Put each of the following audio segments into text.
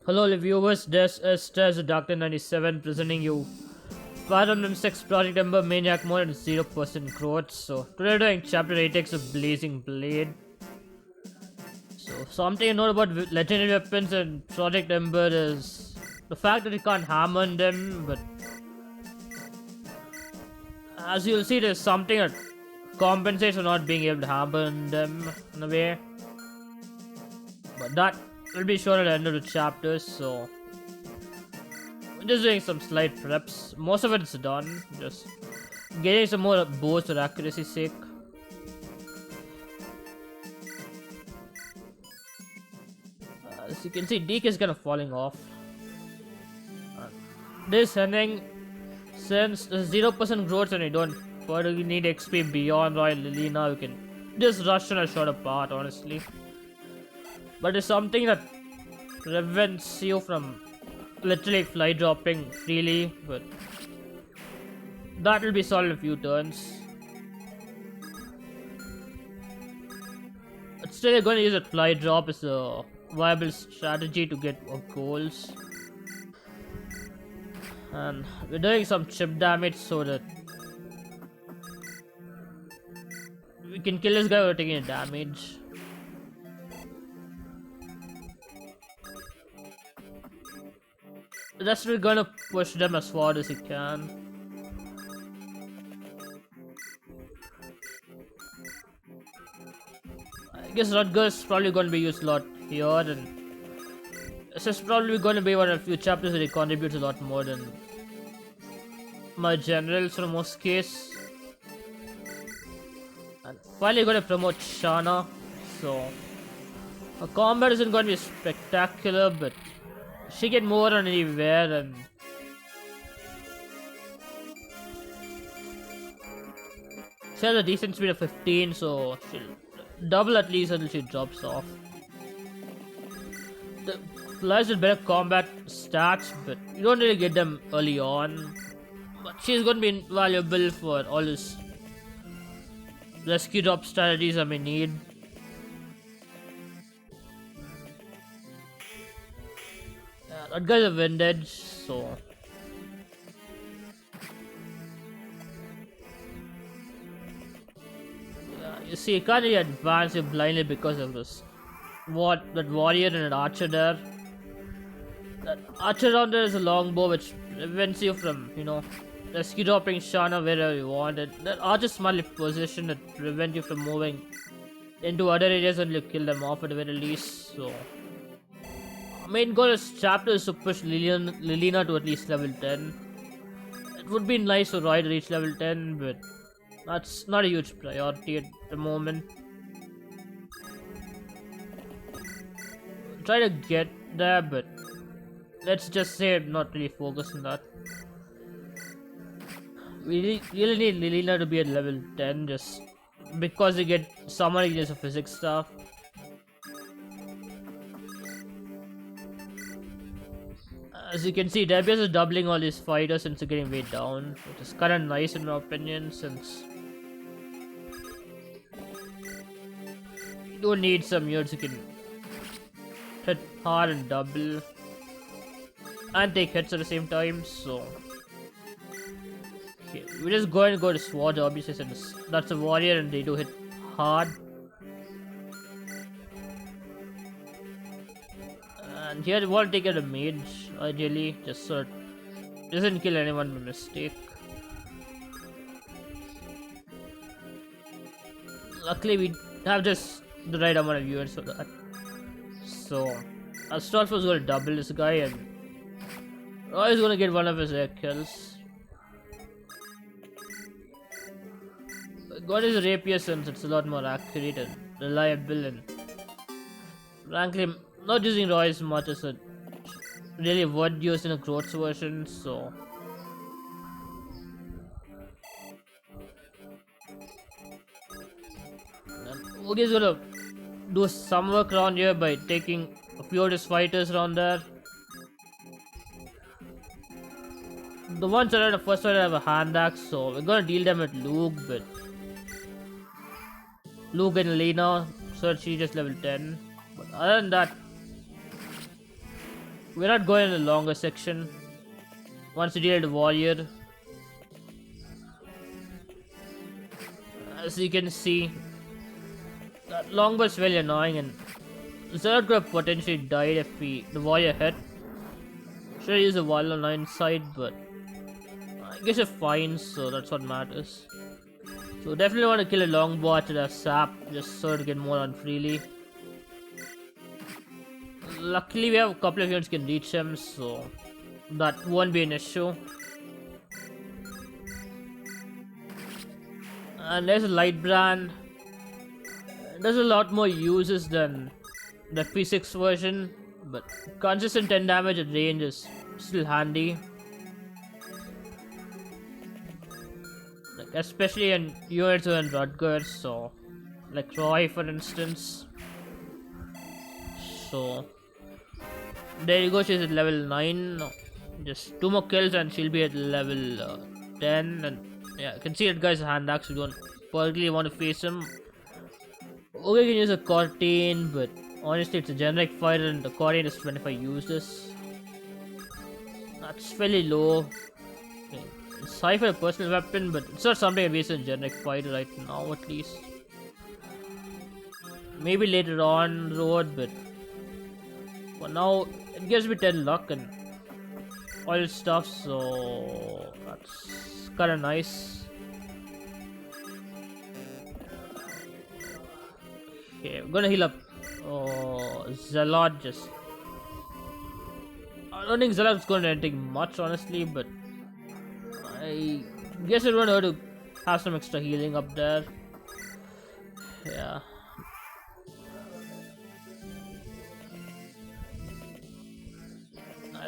Hello viewers, this is Stress Doctor 97 presenting you 506 Project Ember Maniac more than 0% growth. So today doing chapter 8x of Blazing Blade. So something you know about legendary weapons and Project Ember is the fact that you can't hammer them, but as you'll see there's something that compensates for not being able to hammer them in a way. But that will be shown at the end of the chapter, so we're just doing some slight preps. Most of it's done, just getting some more bows for accuracy's sake. As you can see, Deke is kind of falling off. This ending, since the 0% growth and you don't particularly need XP beyond Royal Lilina, you can just rush on a shorter path, honestly. But it's something that prevents you from literally fly dropping freely, but that will be solved in a few turns. But still, you're going to use a fly drop as a viable strategy to get goals. And we're doing some chip damage so that we can kill this guy without taking damage. That's we're gonna push them as far as we can. I guess Rutger's probably gonna be used a lot here, and this is probably gonna be one of the few chapters that he contributes a lot more than my generals for the most case. And finally gonna promote Shana, so her combat isn't gonna be spectacular, but she can move on anywhere, and she has a decent speed of 15, so she'll double at least until she drops off. The flies with better combat stats, but you don't really get them early on. But she's going to be invaluable for all this rescue drop strategies I may need. That guy's a wind edge, so yeah, you see, you can't really advance you blindly because of this. That warrior and an archer there. That archer down there is a longbow which prevents you from, rescue dropping Shana wherever you want. And that archer's smartly positioned to prevent you from moving into other areas until you kill them off at the very least. So main goal of this chapter is to push Lilina to at least level 10. It would be nice for Roy to reach level 10, but that's not a huge priority at the moment. Try to get there, but let's just say I'm not really focused on that. We really need Lilina to be at level 10 just because you get summer years of physics stuff. As you can see, Debius is doubling all these fighters since they're getting way down, which is kinda nice in my opinion, since you don't need some units you can hit hard and double and take hits at the same time, so okay, we're just going to go to Sword obviously since that's a warrior and they do hit hard. And here we want to take out a mage, ideally, just so it doesn't kill anyone by mistake. Luckily, we have just the right amount of units for that. So, Astolfo was going to double this guy, and Roy is going to get one of his air kills. Got his rapier since it's a lot more accurate and reliable, and frankly, not using Roy as much as it really would use in a growth version, so Ogi's gonna do some work around here by taking a few of his fighters around there. The ones that are the first one have a hand axe, so we're gonna deal them with Luke, but Luke and Lena, so she just level 10. But other than that, We're not going in the longer section. Once you deal with the warrior, as you can see, that longbow is very annoying, and Zerg could have potentially died if the warrior hit. Should have used the wall on inside, but I guess you're fine, so that's what matters. So definitely want to kill a longbow after the sap, just so to get more on freely. Luckily we have a couple of units can reach him, so that won't be an issue. And there's a light brand. There's a lot more uses than the P6 version, but consistent 10 damage at range is still handy. Like especially in units and Rutgers, so like Roy for instance. So there you go, she's at level 9. No, just 2 more kills and she'll be at level 10. And yeah, you can see that guy's hand axe. We don't particularly want to face him. Okay, you can use a Cortain, but honestly it's a generic fighter and the Cortain is 25 uses. That's fairly low. Okay. It's high for a personal weapon, but it's not something I waste in a generic fighter right now at least. Maybe later on the road, but for now it gives me 10 luck and all this stuff, so that's kinda nice. Okay, I'm gonna heal up Zealot. Just I don't think Zealot's gonna do anything much honestly, but I guess it won't hurt to have some extra healing up there. Yeah.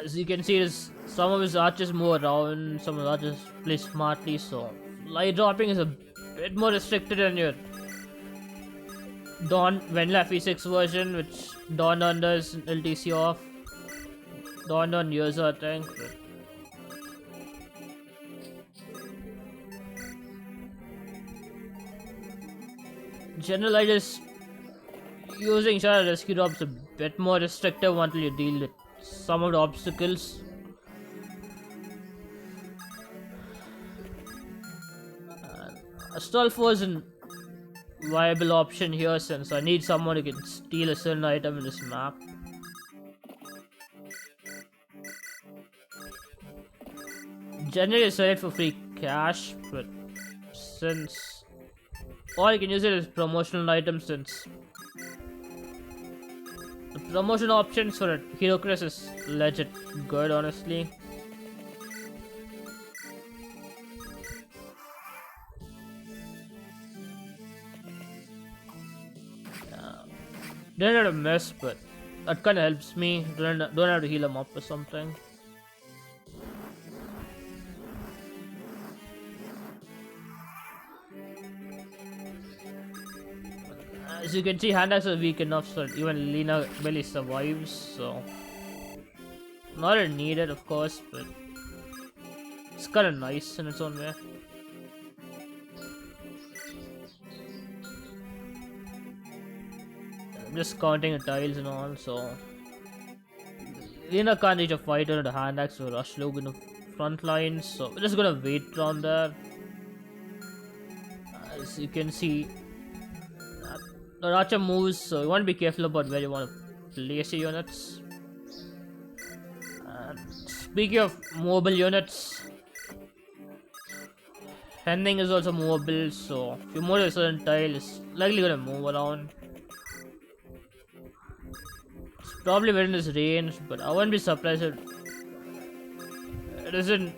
As you can see, some of his archers move around, some of his archers play smartly, so light dropping is a bit more restricted than your Vanilla P6 version, which Dawn does LTC off. Dawn years I think. General I just using Shadow Rescue drops a bit more restrictive until you deal with some of the obstacles. Astolfo is a viable option here since I need someone who can steal a certain item in this map. Generally sell it for free cash, but since or you can use it as promotional items since the promotion options for a Hero Crest is legit good honestly. Don't have to miss, but that kinda helps me. Don't have to heal him up or something. As you can see, hand axes are weak enough so even Lena barely survives, so not really needed of course, but it's kinda nice in its own way. I'm just counting the tiles and all, so Lena can't reach a fighter with a hand axe or rush Luke in the front lines, so we're just gonna wait around there. As you can see, the Racha moves, so you want to be careful about where you want to place your units. And speaking of mobile units, Henning is also mobile, so if you move to a certain tile, it's likely gonna move around. It's probably within his range, but I wouldn't be surprised if it isn't.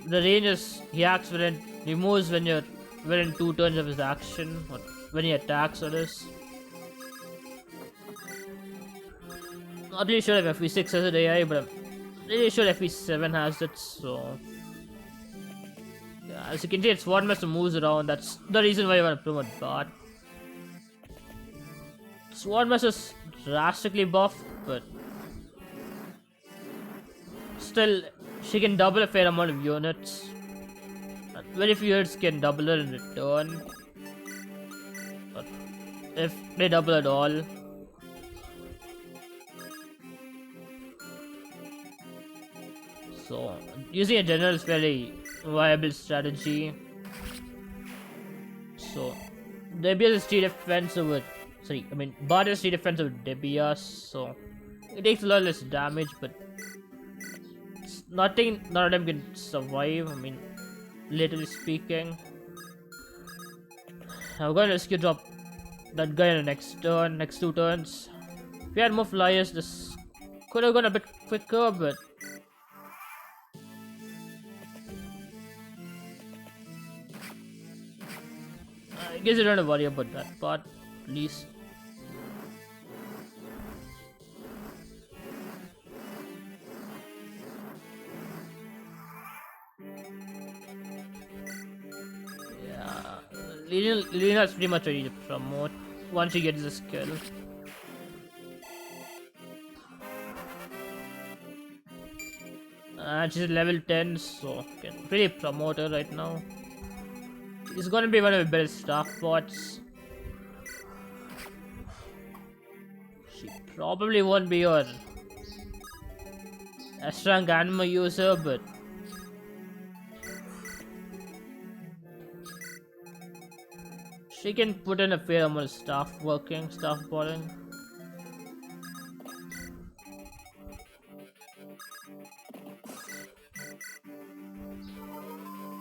The range is he acts within, he moves when you're within 2 turns of his action, or when he attacks or this. Not really sure if FE6 has it AI, but I'm really sure FE7 has it, so yeah, as you can see, it's Sword Master moves around. That's the reason why you want to promote Bart. Sword Master's drastically buffed, but still she can double a fair amount of units. Very few units can double her in return, but if they double at all. So using a general is very viable strategy. So Debia is street defense over Bard is street defense over Debia, so it takes a lot less damage, but none of them can survive, literally speaking. I'm gonna rescue drop that guy in the next 2 turns. If we had more flyers, this could have gone a bit quicker, but I guess I don't have to worry about that part, at least. Yeah, Lina's pretty much ready to promote once she gets the skill. And she's level 10, so can pretty promote her right now. She's gonna be one of the best staff bots. She probably won't be your S-rank anima user, but she can put in a fair amount of staff botting.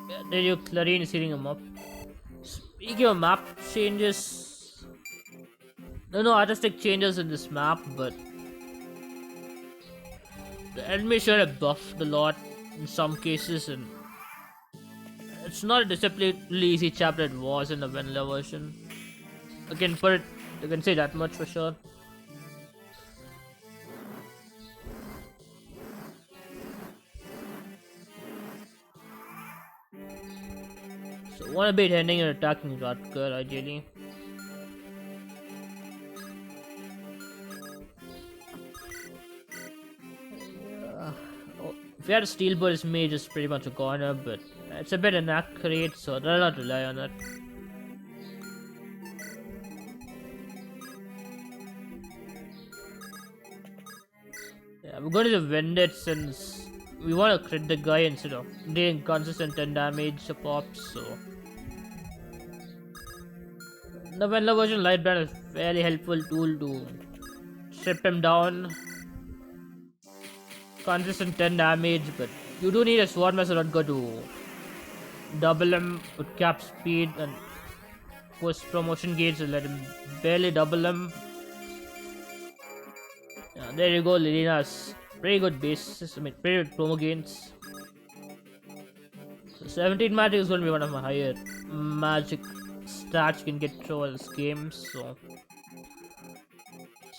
Yeah, there you Clarine is hitting him up. Speaking of map changes, no artistic changes in this map, but the enemy should have buffed a lot in some cases, and it's not a deceptively easy chapter it was in the vanilla version. I can say that much for sure. So wanna be ending and attacking Rutger ideally. If you had a steel bird, his mage is pretty much a goner, but it's a bit inaccurate, so I'd rather not rely on it. Yeah, we're going to win it since we want to crit the guy instead of doing consistent 10 damage to pops, so the vanilla version light brand is a very helpful tool to strip him down. Consistent 10 damage, but you do need a swordmaster Rutger to double him with cap speed and post promotion gates to let him barely double him. Yeah, there you go, Lilina's pretty good bases, pretty good promo gains. So 17 magic is going to be one of my higher magic stats you can get through this game, so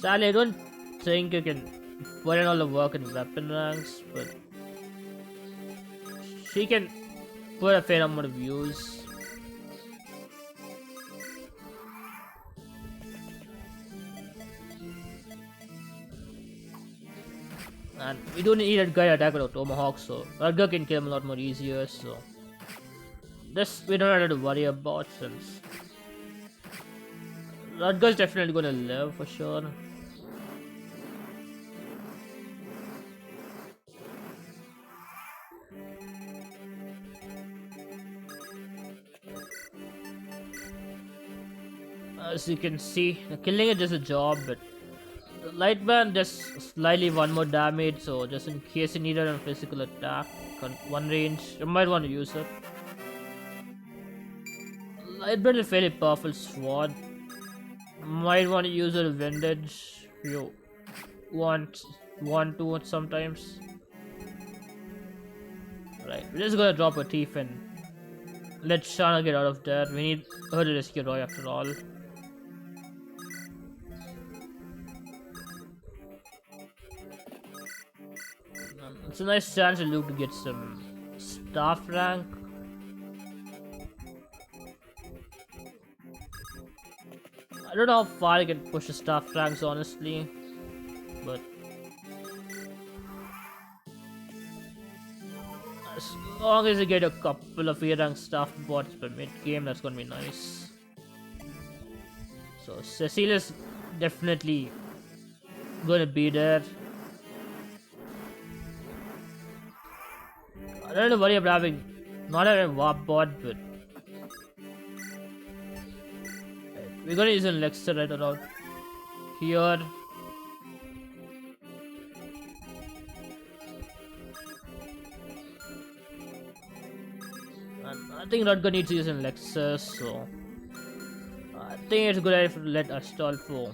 sadly I don't think you can put in all the work in weapon ranks, but she can put a fair amount of use. And we don't need that guy attack with a tomahawk, so Rutger can kill him a lot more easier, so this we don't have to worry about since Rutger's definitely gonna live for sure. As you can see, killing it is a job, but the light band does slightly one more damage, so just in case you need it on physical attack, on one range, you might want to use it. Light band is a fairly powerful sword. Might want to use it with Vintage if you want to sometimes. Right, we're just gonna drop a thief and let Shana get out of there. We need her to rescue Roy after all. It's a nice chance for Luke to get some staff rank. I don't know how far I can push the staff ranks honestly, but as long as I get a couple of A-rank staff bots per mid-game, that's gonna be nice. So Cecilia's definitely gonna be there. don't have to worry about having not having a warp bot, but we're gonna use an elixir right around here. And I think not gonna need to use an elixir, so I think it's a good idea to let Astolfo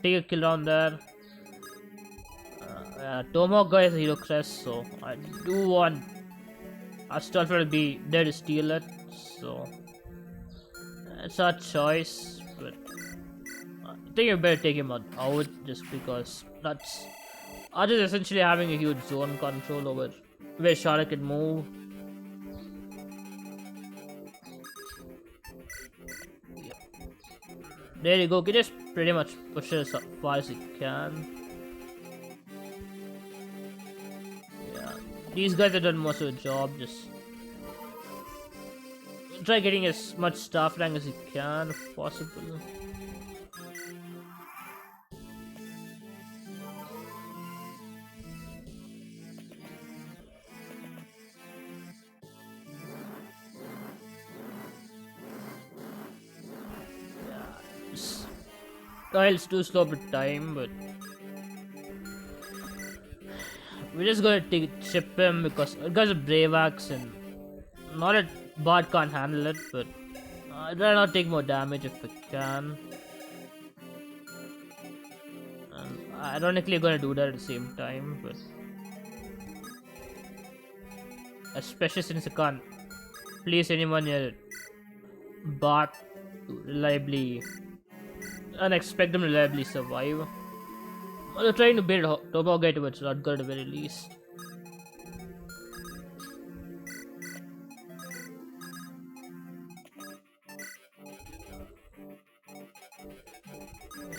take a kill down there. Tomahawk guy is a hero crest, so I do want Astolfo to be there to steal it, so it's our choice, but I think you better take him out just because that's Arch is essentially having a huge zone control over where Shara can move. Yeah. There you go, he just pretty much push it as far as he can. These guys have done most of the job, just try getting as much staff rank as you can if possible. Yeah, Kyle's too slow for time, but we're just gonna chip him because it guy's a brave axe and not that Bard can't handle it, but I'd rather not take more damage if I can. And ironically gonna do that at the same time, but especially since I can't place anyone near Bard to reliably and expect them to reliably survive. They're trying to build Tomahawk guy towards Rutger at the very least.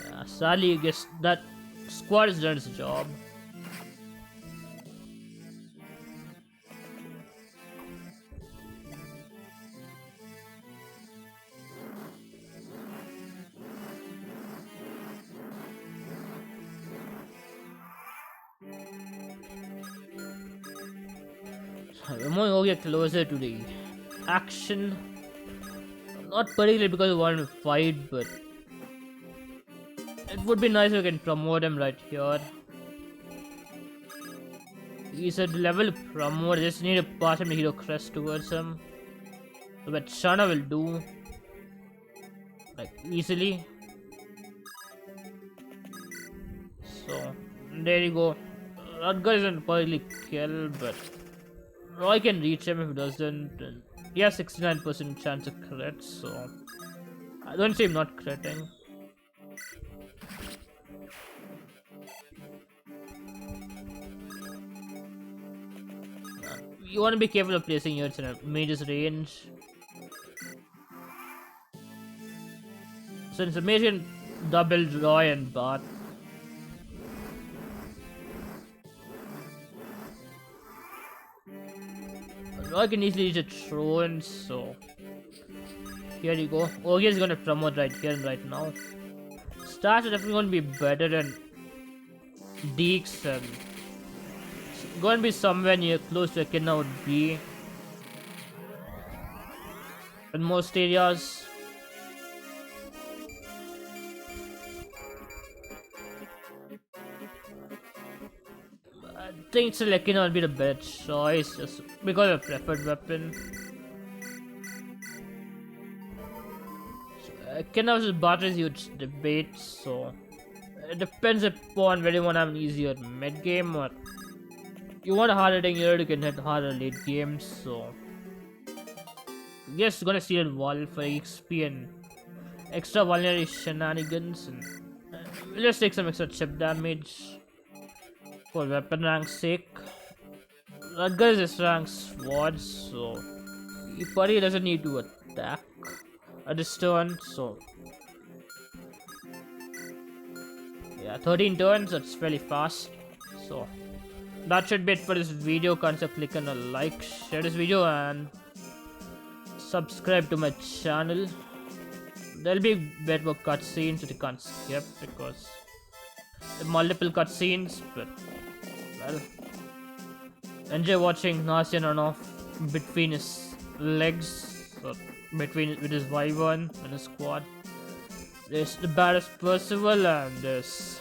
Yeah, sadly, I guess that squad has done its job. We're moving closer to the action. Not particularly because we want to fight, but it would be nice if we can promote him right here. He's at level promote, I just need to pass him the hero crest towards him. So that Shana will do like easily. So there you go. Rutger isn't perfectly kill, but Roy can reach him if he doesn't, and he has 69% chance of crit, so I don't see him not critting. You want to be careful of placing yours in a mage's range. Since the mage can double Roy and Bart. Roy can easily reach a throne, so here you go. Ogi is gonna promote right here and right now. Stars are definitely gonna be better than Deeks, and it's gonna be somewhere near close to Echidna would be in most areas. I think still Echidna would be the better choice just because of preferred weapon. Echidna versus Bart is a huge debate, so it depends upon whether you want to have an easier mid game or you want a harder hitting hero you can hit harder late games. So yes, gonna steal wall for XP and extra vulnerary shenanigans, and we'll just take some extra chip damage for weapon rank's sake. Rutger is rank sword, so he probably doesn't need to attack at this turn, so yeah, 13 turns, that's fairly fast. So that should be it for this video. Consider clicking a like, share this video, and subscribe to my channel. There'll be a bit more cutscenes that you can't skip because there are multiple cutscenes, but well, enjoy watching. Nasian on off. between his legs, or between with his wyvern and his squad. There's the baddest Percival and there's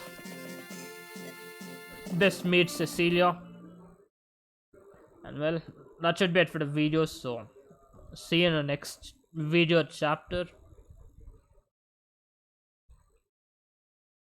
best mate Cecilia. And well, that should be it for the video. So see you in the next video chapter.